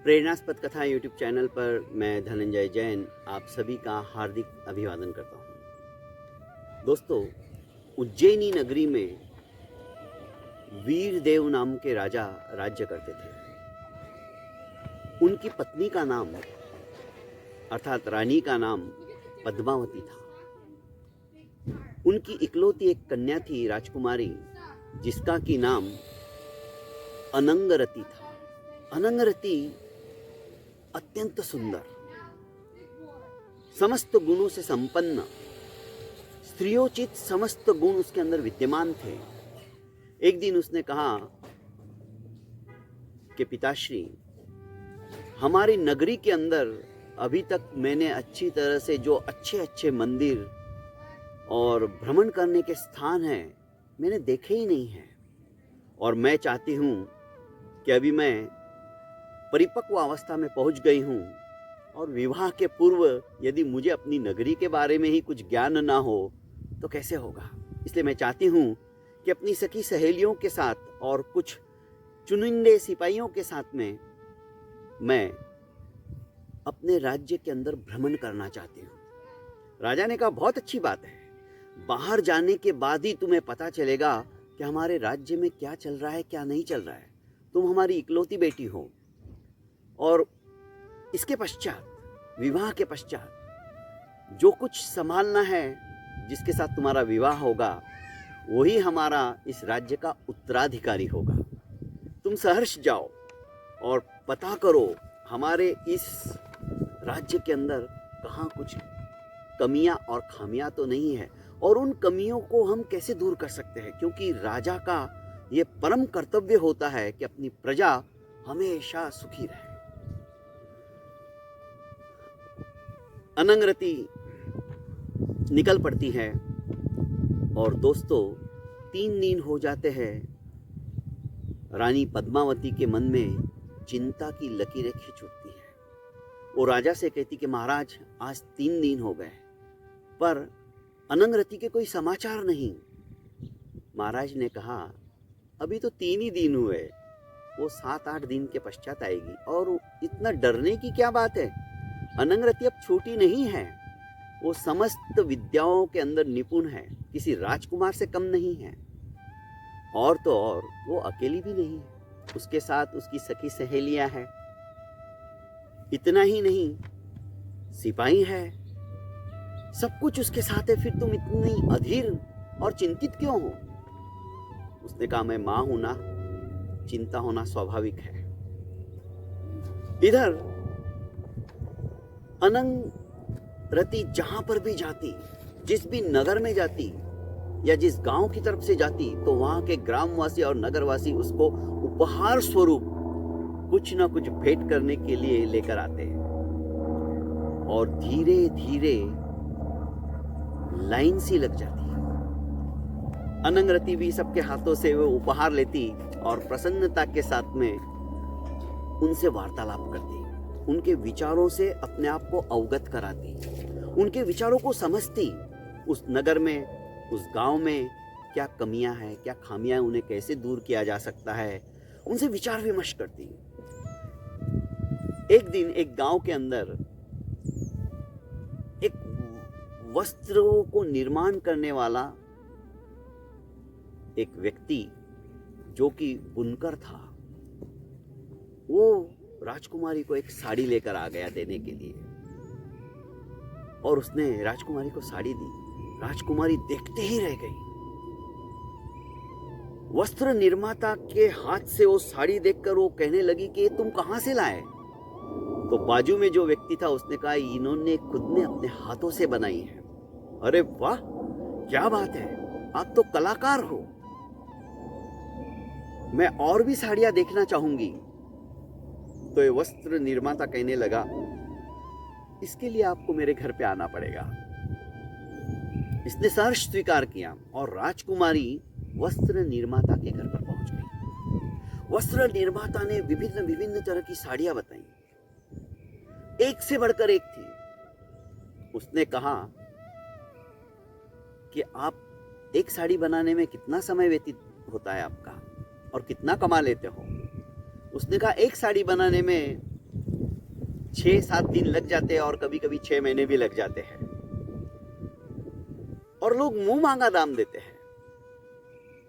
प्रेरणास्पद कथा YouTube channel पर मैं धनंजय जैन आप सभी का हार्दिक अभिवादन करता हूँ। दोस्तों, उज्जैनी नगरी में वीरदेव नाम के राजा राज्य करते थे। उनकी पत्नी का नाम अर्थात रानी का नाम पद्मावती था। उनकी इकलौती एक कन्या थी राजकुमारी, जिसका की नाम अनंगरती था। अनंगरती अत्यंत सुंदर, समस्त गुणों से संपन्न, स्त्रियोचित समस्त गुण उसके अंदर विद्यमान थे। एक दिन उसने कहा कि पिताश्री, हमारी नगरी के अंदर अभी तक मैंने अच्छी तरह से जो अच्छे अच्छे मंदिर और भ्रमण करने के स्थान हैं मैंने देखे ही नहीं हैं, और मैं चाहती हूँ कि अभी मैं परिपक्व अवस्था में पहुंच गई हूं और विवाह के पूर्व यदि मुझे अपनी नगरी के बारे में ही कुछ ज्ञान ना हो तो कैसे होगा। इसलिए मैं चाहती हूं कि अपनी सखी सहेलियों के साथ और कुछ चुनिंदे सिपाहियों के साथ में मैं अपने राज्य के अंदर भ्रमण करना चाहती हूं। राजा ने कहा, बहुत अच्छी बात है, बाहर जाने के बाद ही तुम्हें पता चलेगा कि हमारे राज्य में क्या चल रहा है क्या नहीं चल रहा है। तुम हमारी इकलौती बेटी हो, और इसके पश्चात, विवाह के पश्चात जो कुछ संभालना है, जिसके साथ तुम्हारा विवाह होगा, वही हमारा इस राज्य का उत्तराधिकारी होगा। तुम सहर्ष जाओ और पता करो हमारे इस राज्य के अंदर कहाँ कुछ कमियां और खामियां तो नहीं है, और उन कमियों को हम कैसे दूर कर सकते हैं, क्योंकि राजा का ये परम कर्तव्य होता है कि अपनी प्रजा हमेशा सुखी रहे। अनंगरती निकल पड़ती है और दोस्तों 3 दिन हो जाते हैं। रानी पद्मावती के मन में चिंता की लकीरें खींच उठती है। वो राजा से कहती कि महाराज, आज 3 दिन हो गए पर अनंगरती के कोई समाचार नहीं। महाराज ने कहा, अभी तो 3 ही दिन हुए, वो 7-8 दिन के पश्चात आएगी, और इतना डरने की क्या बात है। अनंगरती अब छोटी नहीं है, वो समस्त विद्याओं के अंदर निपुण है, किसी राजकुमार से कम नहीं है, और तो और वो अकेली भी नहीं है, उसके साथ उसकी सखी सहेलियां हैं। इतना ही नहीं, सिपाही है, सब कुछ उसके साथ है, फिर तुम इतनी अधीर और चिंतित क्यों हो। उसने कहा, मैं मां हूं ना, चिंता होना स्वाभाविक है। इधर अनंगरती जहां पर भी जाती, जिस भी नगर में जाती या जिस गांव की तरफ से जाती, तो वहां के ग्रामवासी और नगरवासी उसको उपहार स्वरूप कुछ ना कुछ भेंट करने के लिए लेकर आते हैं, और धीरे धीरे लाइन सी लग जाती है। अनंगरती भी सबके हाथों से वो उपहार लेती और प्रसन्नता के साथ में उनसे वार्तालाप करती, उनके विचारों से अपने आप को अवगत कराती, उनके विचारों को समझती। उस नगर में, उस गांव में क्या कमियां हैं, क्या खामियां, उन्हें कैसे दूर किया जा सकता है, उनसे विचार विमर्श करती। एक दिन एक गांव के अंदर एक वस्त्रों को निर्माण करने वाला एक व्यक्ति, जो कि बुनकर था, वो राजकुमारी को एक साड़ी लेकर आ गया देने के लिए, और उसने राजकुमारी को साड़ी दी। राजकुमारी देखते ही रह गई। वस्त्र निर्माता के हाथ से वो साड़ी देखकर वो कहने लगी कि तुम कहां से लाए। तो बाजू में जो व्यक्ति था उसने कहा, इन्होंने खुद ने अपने हाथों से बनाई है। अरे वाह, क्या बात है, आप तो कलाकार हो, मैं और भी साड़ियां देखना चाहूंगी। तो ये वस्त्र निर्माता कहने लगा, इसके लिए आपको मेरे घर पे आना पड़ेगा। इसने सहर्ष स्वीकार किया और राजकुमारी वस्त्र निर्माता के घर पर पहुंच गई। वस्त्र निर्माता ने विभिन्न विभिन्न तरह की साड़ियां बताई, एक से बढ़कर एक थी। उसने कहा कि आप एक साड़ी बनाने में कितना समय व्यतीत होता है आपका, और कितना कमा लेते हो। उसने कहा एक साड़ी बनाने में 6-7 दिन लग जाते हैं और कभी कभी 6 महीने भी लग जाते हैं, और लोग मुंह मांगा दाम देते हैं।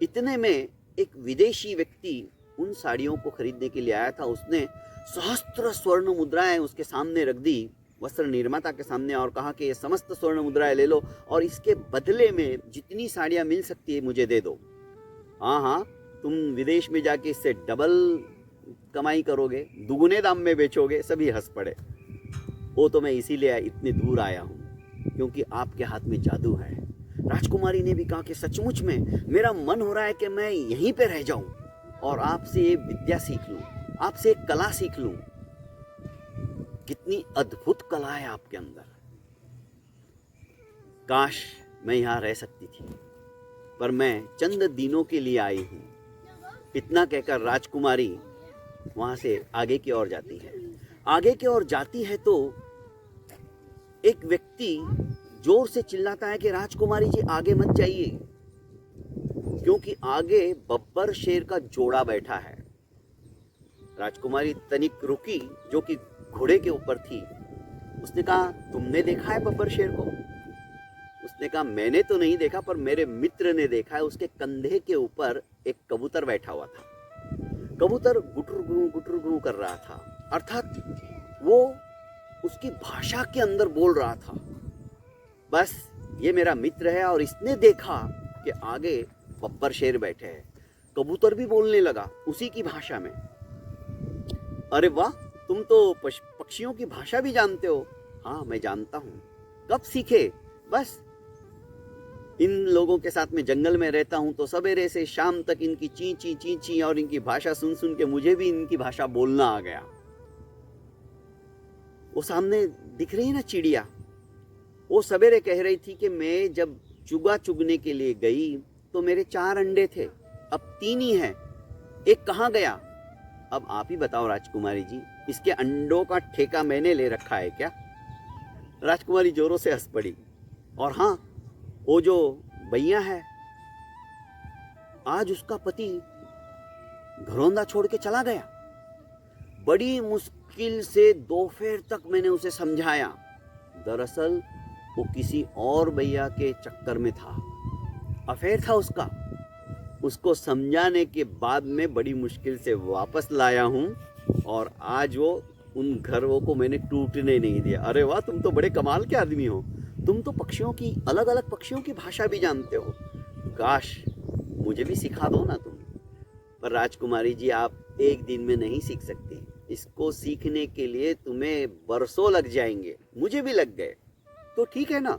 इतने में एक विदेशी व्यक्ति उन साड़ियों को खरीदने के लिए आया था। उसने सहस्त्र स्वर्ण मुद्राएं उसके सामने रख दी, वस्त्र निर्माता के सामने, और कहा कि ये समस्त स्वर्ण मुद्राएं ले लो और इसके बदले में जितनी साड़ियां मिल सकती है मुझे दे दो। हाँ हाँ, तुम विदेश में जाके इससे डबल कमाई करोगे, दुगुने दाम में बेचोगे। सभी हंस पड़े। वो तो मैं इसीलिए इतनी दूर आया हूँ क्योंकि आपके हाथ में जादू है। राजकुमारी ने भी कहा कि सचमुच में मेरा मन हो रहा है कि मैं यहीं पे रह जाऊं और आपसे ये विद्या सीख लूं, आपसे एक कला सीख लूं। कितनी अद्भुत कला है आपके अंदर। काश मैं यहां रह सकती थी, पर मैं चंद दिनों के लिए आई हूं। इतना कहकर राजकुमारी वहां से आगे की ओर जाती है। आगे की ओर जाती है तो एक व्यक्ति जोर से चिल्लाता है कि राजकुमारी जी आगे मत जाइए, क्योंकि आगे बब्बर शेर का जोड़ा बैठा है। राजकुमारी तनिक रुकी, जो कि घोड़े के ऊपर थी। उसने कहा, तुमने देखा है बब्बर शेर को? उसने कहा, मैंने तो नहीं देखा, पर मेरे मित्र ने देखा है। उसके कंधे के ऊपर एक कबूतर बैठा हुआ था। कबूतर गुटर गू कर रहा था, अर्थात वो उसकी भाषा के अंदर बोल रहा था। बस ये मेरा मित्र है और इसने देखा कि आगे बब्बर शेर बैठे हैं। कबूतर भी बोलने लगा उसी की भाषा में। अरे वाह, तुम तो पक्षियों की भाषा भी जानते हो। हाँ, मैं जानता हूँ। कब सीखे? बस इन लोगों के साथ में जंगल में रहता हूँ तो सवेरे से शाम तक इनकी ची ची और इनकी भाषा सुन सुन के मुझे भी इनकी भाषा बोलना आ गया। वो सामने दिख रही ना चिड़िया, वो सवेरे कह रही थी कि मैं जब चुगा चुगने के लिए गई तो मेरे 4 अंडे थे, अब 3 ही हैं, एक कहाँ गया? अब आप ही बताओ राजकुमारी जी, इसके अंडों का ठेका मैंने ले रखा है क्या? राजकुमारी जोरों से हंस पड़ी। और हाँ, वो जो भैया है, आज उसका पति घरौंदा छोड़ के चला गया। बड़ी मुश्किल से दोपहर तक मैंने उसे समझाया। दरअसल वो किसी और भैया के चक्कर में था, अफेयर था उसका। उसको समझाने के बाद में बड़ी मुश्किल से वापस लाया हूँ और आज वो उन घरों को मैंने टूटने नहीं दिया। अरे वाह, तुम तो बड़े कमाल के आदमी हो। तुम तो पक्षियों की, अलग अलग पक्षियों की भाषा भी जानते हो। काश मुझे भी सिखा दो ना तुम। पर राजकुमारी जी, आप एक दिन में नहीं सीख सकती। इसको सीखने के लिए तुम्हें बरसों लग जाएंगे, मुझे भी लग गए। तो ठीक है ना,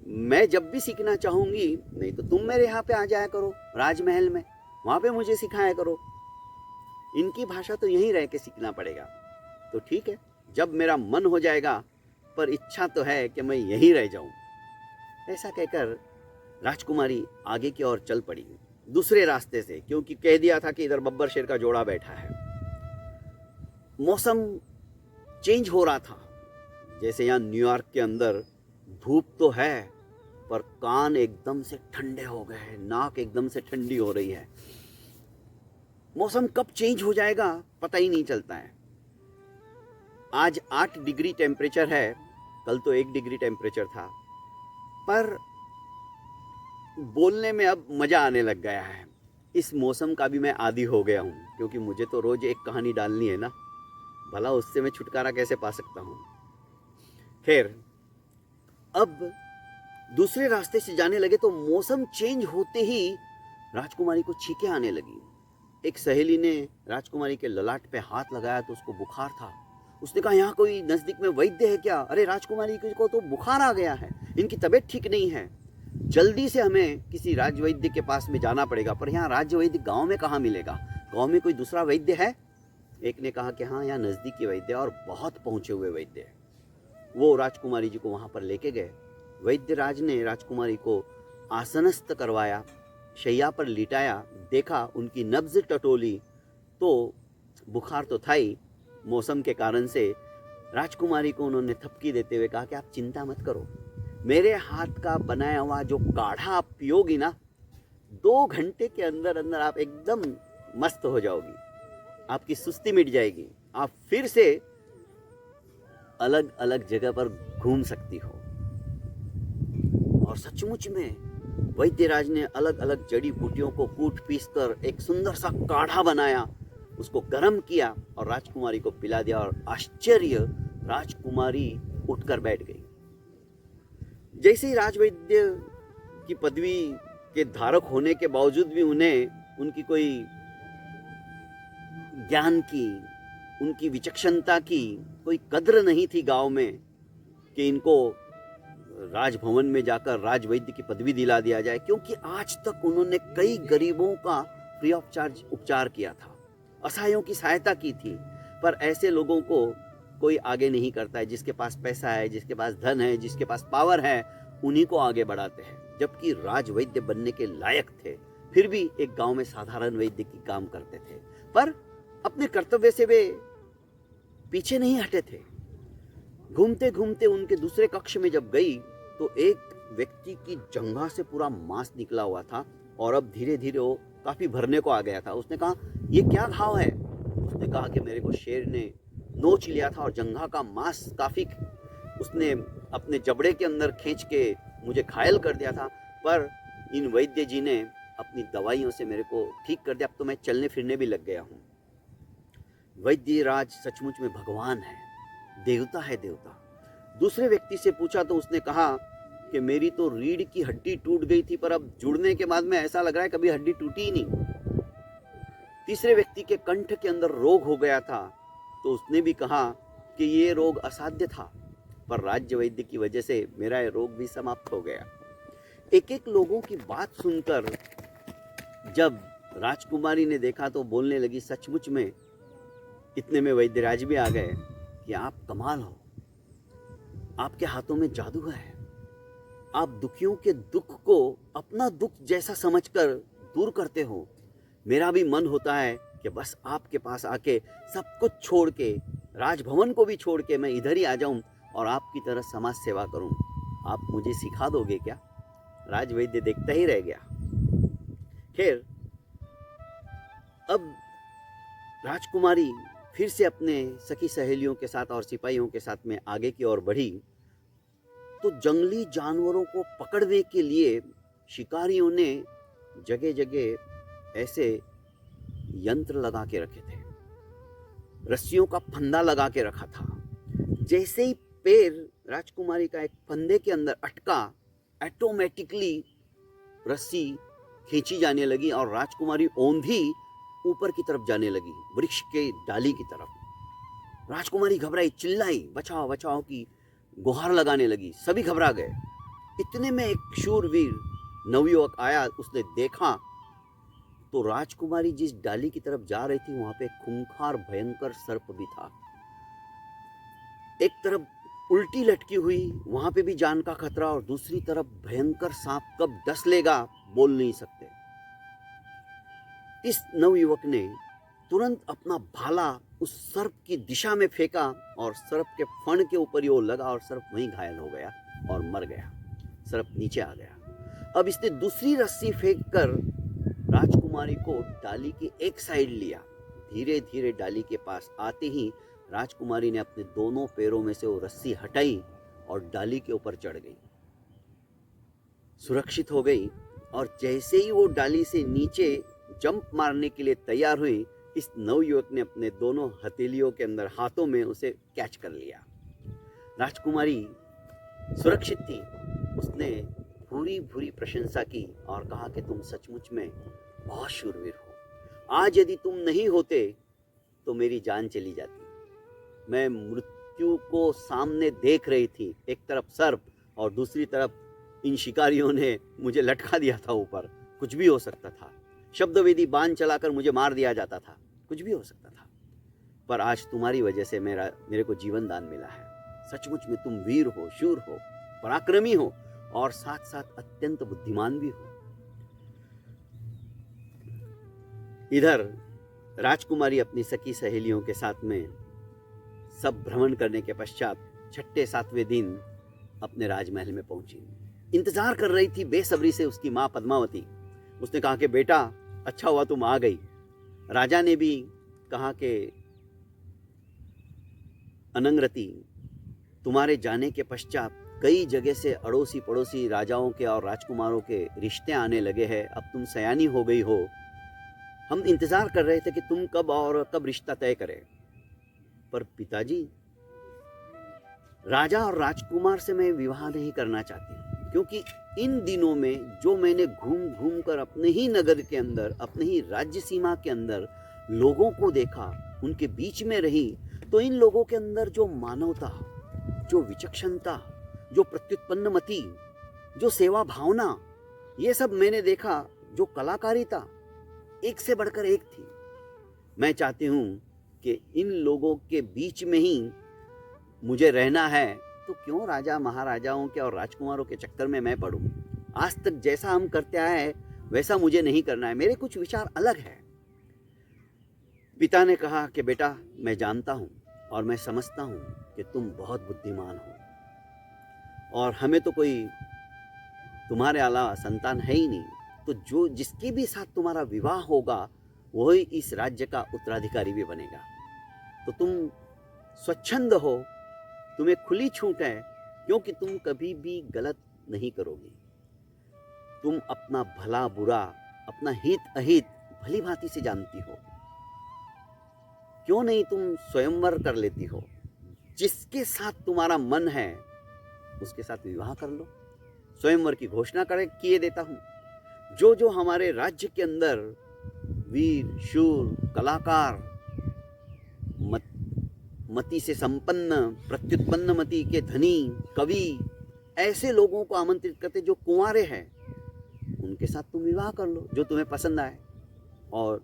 मैं जब भी सीखना चाहूंगी, नहीं तो तुम मेरे यहाँ पे आ जाया करो राजमहल में, वहां पे मुझे सिखाया करो। इनकी भाषा तो यहीं रह के सीखना पड़ेगा। तो ठीक है, जब मेरा मन हो जाएगा, पर इच्छा तो है कि मैं यहीं रह जाऊं। ऐसा कहकर राजकुमारी आगे की ओर चल पड़ी, दूसरे रास्ते से, क्योंकि कह दिया था कि इधर बब्बर शेर का जोड़ा बैठा है। मौसम चेंज हो रहा था। जैसे यहाँ न्यूयॉर्क के अंदर धूप तो है, पर कान एकदम से ठंडे हो गए हैं, नाक एकदम से ठंडी हो रही है। मौसम कब चेंज हो जाएगा पता ही नहीं चलता है। आज 8 डिग्री टेम्परेचर है, कल तो 1 डिग्री टेम्परेचर था। पर बोलने में अब मजा आने लग गया है। इस मौसम का भी मैं आदी हो गया हूँ, क्योंकि मुझे तो रोज एक कहानी डालनी है ना, भला उससे मैं छुटकारा कैसे पा सकता हूँ। खैर, अब दूसरे रास्ते से जाने लगे तो मौसम चेंज होते ही राजकुमारी को छींकें आने लगी। एक सहेली ने राजकुमारी के ललाट पे हाथ लगाया तो उसको बुखार था। उसने कहा, यहाँ कोई नजदीक में वैद्य है क्या? अरे राजकुमारी को तो बुखार आ गया है, इनकी तबीयत ठीक नहीं है, जल्दी से हमें किसी राजवैद्य के पास में जाना पड़ेगा। पर यहाँ राजवैद्य गांव में कहाँ मिलेगा? गांव में कोई दूसरा वैद्य है? एक ने कहा कि हाँ, यहाँ नजदीकी वैद्य और बहुत पहुंचे हुए वैद्य है। वो राजकुमारी जी को वहां पर लेके गए। वैद्य राज ने राजकुमारी को आसनस्थ करवाया, शैया पर लिटाया, देखा, उनकी नब्ज टटोली तो बुखार तो था ही। मौसम के कारण से राजकुमारी को उन्होंने थपकी देते हुए कहा कि आप चिंता मत करो, मेरे हाथ का बनाया हुआ जो काढ़ा आप पियोगी ना, 2 घंटे के अंदर अंदर आप एकदम मस्त हो जाओगी, आपकी सुस्ती मिट जाएगी, आप फिर से अलग अलग जगह पर घूम सकती हो। और सचमुच में वैद्यराज ने अलग अलग जड़ी बूटियों को कूट पीस कर एक सुंदर सा काढ़ा बनाया, उसको गर्म किया और राजकुमारी को पिला दिया। और आश्चर्य, राजकुमारी उठकर बैठ गई। जैसे ही राजवैद्य की पदवी के धारक होने के बावजूद भी उन्हें उनकी कोई ज्ञान की, उनकी विचक्षणता की कोई कद्र नहीं थी गांव में कि इनको राजभवन में जाकर राजवैद्य की पदवी दिला दिया जाए, क्योंकि आज तक उन्होंने कई गरीबों का फ्री ऑफ चार्ज उपचार किया था, असहायों की सहायता की थी। पर ऐसे लोगों को कोई आगे नहीं करता है। जिसके पास पैसा है, जिसके पास धन है, जिसके पास पावर है, उन्हीं को आगे बढ़ाते हैं। जबकि राजवैद्य बनने के लायक थे, फिर भी एक गांव में साधारण वैद्य की काम करते थे, पर अपने कर्तव्य से वे पीछे नहीं हटे थे। घूमते घूमते उनके दूसरे कक्ष में जब गई तो एक व्यक्ति की जंघा से पूरा मांस निकला हुआ था और अब धीरे धीरे वो काफी भरने को आ गया था। उसने कहा, ये क्या घाव है? उसने कहा कि मेरे को शेर ने नोच लिया था और जंघा का मांस काफी उसने अपने जबड़े के अंदर खींच के मुझे घायल कर दिया था, पर इन वैद्य जी ने अपनी दवाइयों से मेरे को ठीक कर दिया। अब तो मैं चलने फिरने भी लग गया हूँ। वैद्यराज सचमुच में भगवान है, देवता है, देवता। दूसरे व्यक्ति से पूछा तो उसने कहा कि मेरी तो रीढ़ की हड्डी टूट गई थी, पर अब जुड़ने के बाद में ऐसा लग रहा है कभी हड्डी टूटी ही नहीं। तीसरे व्यक्ति के कंठ के अंदर रोग हो गया था तो उसने भी कहा कि ये रोग असाध्य था, पर राज्य वैद्य की वजह से मेरा ये रोग भी समाप्त हो गया। एक एक लोगों की बात सुनकर जब राजकुमारी ने देखा तो बोलने लगी, सचमुच में इतने में वैद्यराज भी आ गए कि आप कमाल हो, आपके हाथों में जादू है। आप दुखियों के दुख को अपना दुख जैसा समझकर दूर करते हो। मेरा भी मन होता है कि बस आपके पास आके सब कुछ छोड़ के, राजभवन को भी छोड़ के मैं इधर ही आ जाऊं और आपकी तरह समाज सेवा करूं। आप मुझे सिखा दोगे क्या? राजवैद्य देखता ही रह गया। खैर, अब राजकुमारी फिर से अपने सखी सहेलियों के साथ और सिपाहियों के साथ में आगे की ओर बढ़ी तो जंगली जानवरों को पकड़ने के लिए शिकारियों ने जगह जगह ऐसे यंत्र लगा के रखे थे, रस्सियों का फंदा लगा के रखा था। जैसे ही पैर राजकुमारी का एक फंदे के अंदर अटका, ऑटोमेटिकली रस्सी खींची जाने लगी और राजकुमारी औंधी ऊपर की तरफ जाने लगी, वृक्ष के डाली की तरफ। राजकुमारी घबराई, चिल्लाई, बचाओ बचाओ की गुहार लगाने लगी। सभी घबरा गए। इतने में एक शूरवीर नवयुवक आया। उसने देखा तो राजकुमारी जिस डाली की तरफ जा रही थी वहां पे खूंखार भयंकर सर्प भी था। एक तरफ उल्टी लटकी हुई, वहां पे भी जान का खतरा, और दूसरी तरफ भयंकर सांप कब डस लेगा बोल नहीं सकते। इस नवयुवक ने तुरंत अपना भाला उस सर्प की दिशा में फेंका और सर्प के फण के ऊपर ही वो लगा और सर्प वहीं घायल हो गया और मर गया। सर्प नीचे आ गया। अब इसने दूसरी रस्सी फेंककर राजकुमारी को डाली की एक साइड लिया। धीरे धीरे डाली के पास आते ही राजकुमारी ने अपने दोनों पैरों में से वो रस्सी हटाई और डाली के ऊपर चढ़ गई, सुरक्षित हो गई। और जैसे ही वो डाली से नीचे जंप मारने के लिए तैयार हुई, इस नवयुवक ने अपने दोनों हथेलियों के अंदर हाथों में उसे कैच कर लिया। राजकुमारी सुरक्षित थी। उसने भूरी भूरी प्रशंसा की और कहा कि तुम सचमुच में बहुत शूरवीर हो। आज यदि तुम नहीं होते तो मेरी जान चली जाती। मैं मृत्यु को सामने देख रही थी, एक तरफ सर्प और दूसरी तरफ इन शिकारियों ने मुझे लटका दिया था ऊपर। कुछ भी हो सकता था। शब्दवेदी बाण चलाकर मुझे मार दिया जाता था, कुछ भी हो सकता था। पर आज तुम्हारी वजह से मेरे को जीवन दान मिला है। सचमुच में तुम वीर हो, शूर हो, पराक्रमी हो और साथ साथ अत्यंत बुद्धिमान भी हो। इधर राजकुमारी अपनी सखी सहेलियों के साथ में सब भ्रमण करने के पश्चात छठे सातवें दिन अपने राजमहल में पहुंची। इंतजार कर रही थी बेसब्री से उसकी माँ पद्मावती। उसने कहा कि बेटा, अच्छा हुआ तुम आ गई। राजा ने भी कहा कि अनंगरती, तुम्हारे जाने के पश्चात कई जगह से अड़ोसी पड़ोसी राजाओं के और राजकुमारों के रिश्ते आने लगे हैं। अब तुम सयानी हो गई हो, हम इंतजार कर रहे थे कि तुम कब रिश्ता तय करें। पर पिताजी, राजा और राजकुमार से मैं विवाह नहीं करना चाहती, क्योंकि इन दिनों में जो मैंने घूम घूम कर अपने ही नगर के अंदर, अपने ही राज्य सीमा के अंदर लोगों को देखा, उनके बीच में रही, तो इन लोगों के अंदर जो मानवता, जो विचक्षणता, जो प्रत्युत्पन्नमति, जो सेवा भावना, ये सब मैंने देखा। जो कलाकारिता एक से बढ़कर एक थी। मैं चाहती हूँ कि इन लोगों के बीच में ही मुझे रहना है, तो क्यों राजा महाराजाओं के और राजकुमारों के चक्कर में मैं पड़ूं। आज तक जैसा हम करते आए हैं वैसा मुझे नहीं करना है, मेरे कुछ विचार अलग है। पिता ने कहा कि बेटा, मैं जानता हूं और मैं समझता हूं कि तुम बहुत बुद्धिमान हो और हमें तो कोई तुम्हारे अलावा संतान है ही नहीं, तो जो जिसके भी साथ तुम्हारा विवाह होगा वही इस राज्य का उत्तराधिकारी भी बनेगा। तो तुम स्वच्छंद हो, तुम्हें खुली छूट है, क्योंकि तुम कभी भी गलत नहीं करोगी। तुम अपना भला बुरा, अपना हित अहित भली भांति से जानती हो। क्यों नहीं तुम स्वयंवर कर लेती हो? जिसके साथ तुम्हारा मन है उसके साथ विवाह कर लो। स्वयंवर की घोषणा किए देता हूं। जो जो हमारे राज्य के अंदर वीर शूर कलाकार, मति से संपन्न, प्रत्युत्पन्न मति के धनी कवि, ऐसे लोगों को आमंत्रित करते जो कुंवारे हैं, उनके साथ तुम विवाह कर लो जो तुम्हें पसंद आए। और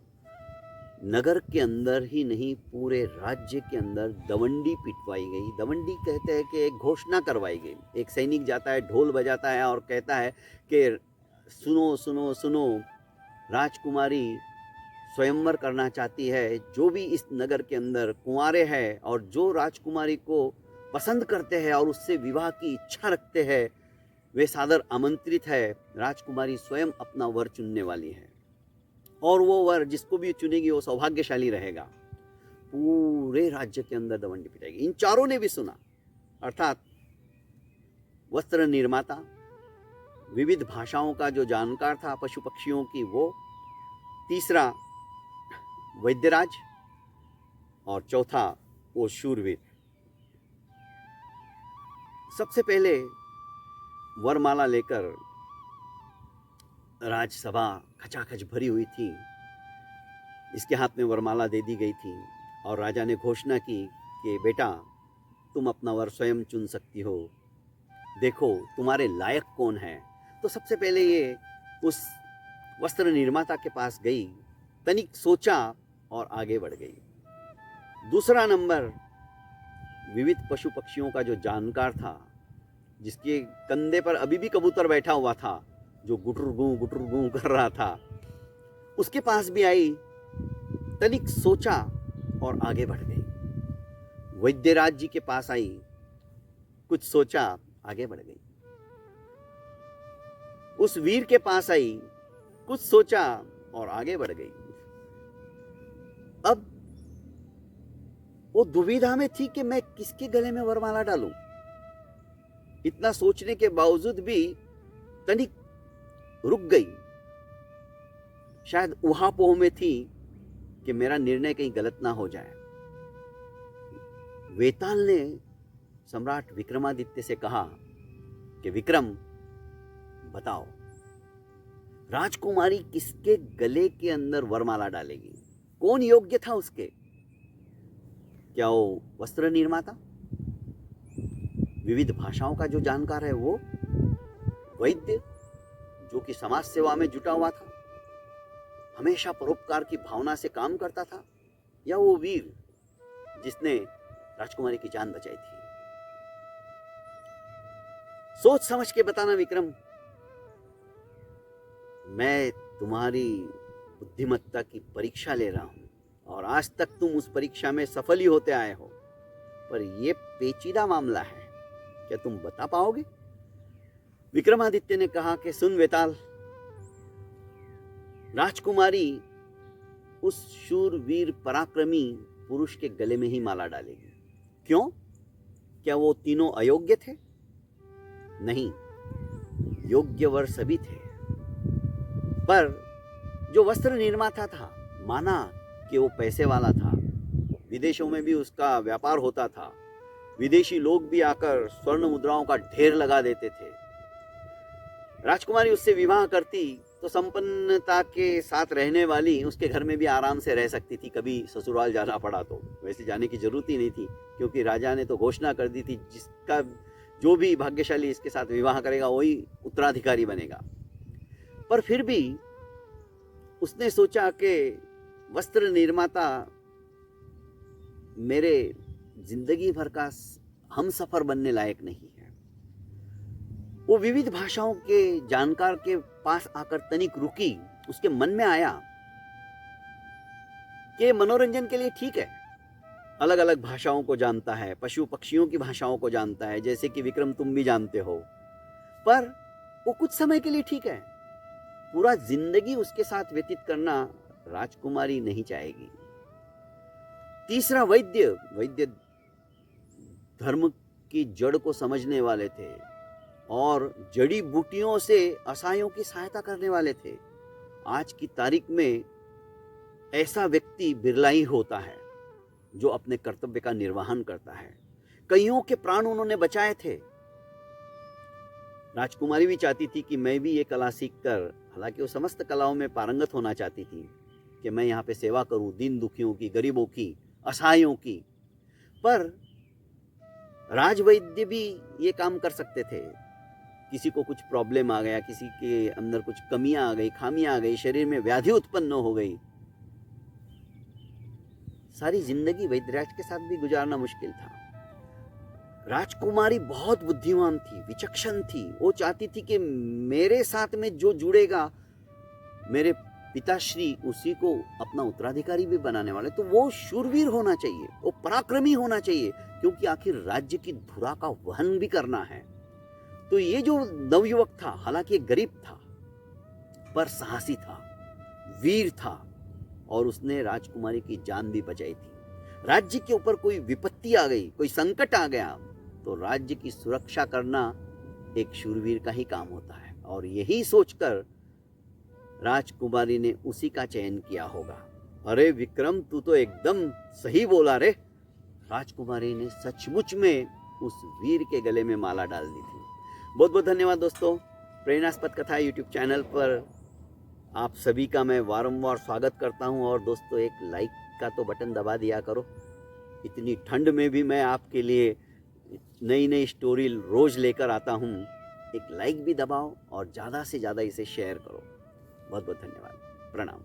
नगर के अंदर ही नहीं, पूरे राज्य के अंदर दवंडी पिटवाई गई। दवंडी कहते हैं कि एक घोषणा करवाई गई। एक सैनिक जाता है, ढोल बजाता है और कहता है कि सुनो सुनो सुनो, राजकुमारी स्वयंवर करना चाहती है। जो भी इस नगर के अंदर कुंवारे हैं और जो राजकुमारी को पसंद करते हैं और उससे विवाह की इच्छा रखते हैं, वे सादर आमंत्रित है। राजकुमारी स्वयं अपना वर चुनने वाली है और वो वर जिसको भी चुनेगी वो सौभाग्यशाली रहेगा। पूरे राज्य के अंदर दवंडी पिटाएगी। इन चारों ने भी सुना, अर्थात वस्त्र निर्माता, विविध भाषाओं का जो जानकार था पशु पक्षियों की वो, तीसरा वैद्यराज और चौथा वो शूरवीर। सबसे पहले वरमाला लेकर राजसभा खचाखच भरी हुई थी। इसके हाथ में वरमाला दे दी गई थी और राजा ने घोषणा की कि बेटा, तुम अपना वर स्वयं चुन सकती हो, देखो तुम्हारे लायक कौन है। तो सबसे पहले ये उस वस्त्र निर्माता के पास गई, तनिक सोचा और आगे बढ़ गई। दूसरा नंबर विविध पशु पक्षियों का जो जानकार था, जिसके कंधे पर अभी भी कबूतर बैठा हुआ था, जो गुटुर गूं कर रहा था, उसके पास भी आई, तनिक सोचा और आगे बढ़ गई। वैद्यराज जी के पास आई, कुछ सोचा, आगे बढ़ गई। उस वीर के पास आई, कुछ सोचा और आगे बढ़ गई। अब वो दुविधा में थी कि मैं किसके गले में वरमाला डालूं। इतना सोचने के बावजूद भी तनिक रुक गई। शायद उहापोह में थी कि मेरा निर्णय कहीं गलत ना हो जाए। वेताल ने सम्राट विक्रमादित्य से कहा कि विक्रम, बताओ राजकुमारी किसके गले के अंदर वरमाला डालेगी? कौन योग्य था उसके? क्या वो वस्त्र निर्माता, विविध भाषाओं का जो जानकार है वो, वैद्य जो कि समाज सेवा में जुटा हुआ था, हमेशा परोपकार की भावना से काम करता था, या वो वीर जिसने राजकुमारी की जान बचाई थी? सोच समझ के बताना विक्रम। मैं तुम्हारी बुद्धिमत्ता की परीक्षा ले रहा हूं और आज तक तुम उस परीक्षा में सफल ही होते आए हो, पर यह पेचीदा मामला है, क्या तुम बता पाओगे? विक्रमादित्य ने कहा कि सुन वेताल, राजकुमारी उस शूरवीर पराक्रमी पुरुष के गले में ही माला डालेगी। क्यों? क्या वो तीनों अयोग्य थे? नहीं, योग्य वर सभी थे। पर जो वस्त्र निर्माता था, माना कि वो पैसे वाला था, विदेशों में भी उसका व्यापार होता था, विदेशी लोग भी आकर स्वर्ण मुद्राओं का ढेर लगा देते थे। राजकुमारी उससे विवाह करती तो संपन्नता के साथ रहने वाली उसके घर में भी आराम से रह सकती थी, कभी ससुराल जाना पड़ा तो। वैसे जाने की जरूरत ही नहीं थी, क्योंकि राजा ने तो घोषणा कर दी थी, जिसका जो भी भाग्यशाली इसके साथ विवाह करेगा वही उत्तराधिकारी बनेगा। पर फिर भी उसने सोचा कि वस्त्र निर्माता मेरे जिंदगी भर का हम सफर बनने लायक नहीं है। वो विविध भाषाओं के जानकार के पास आकर तनिक रुकी। उसके मन में आया कि मनोरंजन के लिए ठीक है, अलग अलग भाषाओं को जानता है, पशु पक्षियों की भाषाओं को जानता है, जैसे कि विक्रम तुम भी जानते हो, पर वो कुछ समय के लिए ठीक है। पूरा जिंदगी उसके साथ व्यतीत करना राजकुमारी नहीं चाहेगी। तीसरा, वैद्य धर्म की जड़ को समझने वाले थे और जड़ी बूटियों से असहायों की सहायता करने वाले थे। आज की तारीख में ऐसा व्यक्ति बिरला ही होता है जो अपने कर्तव्य का निर्वहन करता है। कईयों के प्राण उन्होंने बचाए थे। राजकुमारी भी चाहती थी कि मैं भी ये कला सीखकर, हालांकि वो समस्त कलाओं में पारंगत होना चाहती थी, कि मैं यहाँ पे सेवा करूं, दीन दुखियों की, गरीबों की, असहायों की। पर राजवैद्य भी ये काम कर सकते थे। किसी को कुछ प्रॉब्लम आ गया, किसी के अंदर कुछ कमियां आ गई, खामियां आ गई, शरीर में व्याधि उत्पन्न हो गई, सारी जिंदगी वैद्यराज के साथ भी गुजारना मुश्किल था। राजकुमारी बहुत बुद्धिमान थी, विचक्षण थी। वो चाहती थी कि मेरे साथ में जो जुड़ेगा, मेरे पिताश्री उसी को अपना उत्तराधिकारी भी बनाने वाले, तो वो शूरवीर होना चाहिए, वो पराक्रमी होना चाहिए, क्योंकि आखिर राज्य की धुरा का वहन भी करना है। तो ये जो नवयुवक था, हालांकि गरीब था पर साहसी था, वीर था, और उसने राजकुमारी की जान भी बचाई थी। राज्य के ऊपर कोई विपत्ति आ गई, कोई संकट आ गया, तो राज्य की सुरक्षा करना एक शूरवीर का ही काम होता है। और यही सोचकर राजकुमारी ने उसी का चयन किया होगा। अरे विक्रम, तू तो एकदम सही बोला रे। राजकुमारी ने सचमुच में उस वीर के गले में माला डाल दी थी। बहुत बहुत धन्यवाद दोस्तों। प्रेरणास्पद कथा यूट्यूब चैनल पर आप सभी का मैं वारंवार स्वागत करता हूं। और दोस्तों, एक लाइक का तो बटन दबा दिया करो। इतनी ठंड में भी मैं आपके लिए नई नई स्टोरी रोज लेकर आता हूं। एक लाइक भी दबाओ और ज़्यादा से ज़्यादा इसे शेयर करो। बहुत बहुत धन्यवाद। प्रणाम।